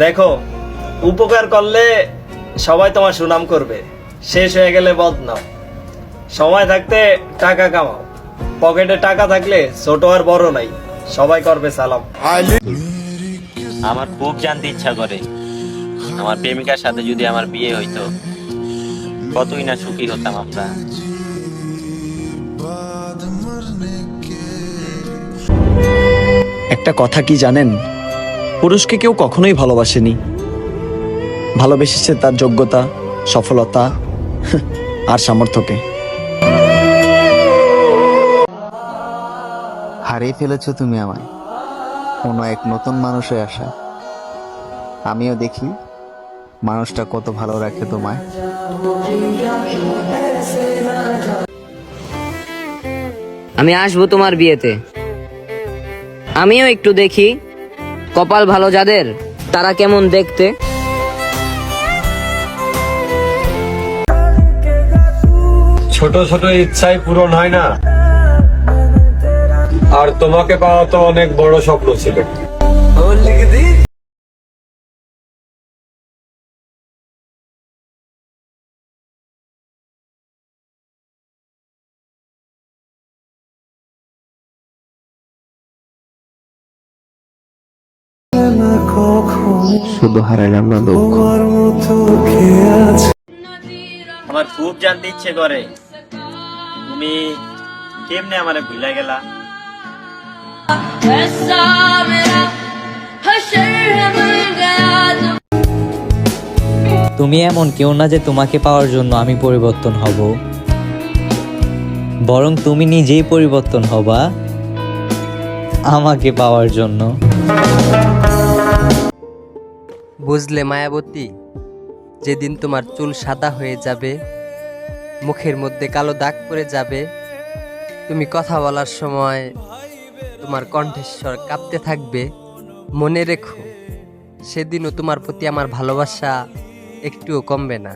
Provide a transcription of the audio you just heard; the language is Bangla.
দেখো, উপকার করলে সবাই তোমার সুনাম করবে, শেষ হয়ে গেলে বদনাম। সময় থাকতে টাকা কামাও, পকেটে টাকা থাকলে ছোট আর বড় নাই, সবাই করবে সালাম। আমার খুব জানতে ইচ্ছা করে আমার প্রেমিকার সাথে যদি আমার বিয়ে হইতো, কতই না সুখী হতাম আমরা। একটা কথা কি জানেন, পুরুষকে কেউ কখনোই ভালোবাসেনি, ভালোবেসেছে তার যোগ্যতা, সফলতা আর সামর্থ্যকে। হারিয়ে ফেলেছো তুমি আমায় কোনো এক নতুন মানুষের আশা। আমিও দেখি মানুষটা কত ভালো রাখে তোমায়। আমি আসবো তোমার বিয়েতে, আমিও একটু দেখি কপাল ভালো যাদের তারা কেমন দেখতে। ছোট ছোট ইচ্ছাই পূরণ হয় না, আর তোমাকে পাওয়া তো অনেক বড় স্বপ্ন ছিল। শুধু হারাইলাম না দুঃখ। আমার খুব জানতে ইচ্ছে করে তুমি কেমনে আমারে ভুলে গেলা। তুমি এমন কেউ না যে তোমাকে পাওয়ার জন্য আমি পরিবর্তন হব, বরং তুমি নিজেই পরিবর্তন হবা আমাকে পাওয়ার জন্য। বুঝলে মায়াবতী, যেদিন তোমার চুল সাদা হয়ে যাবে, মুখের মধ্যে কালো দাগ পড়ে যাবে, তুমি কথা বলার সময় তোমার কণ্ঠস্বর কাঁপতে থাকবে, মনে রেখো সেদিনও তোমার প্রতি আমার ভালোবাসা একটুও কমবে না।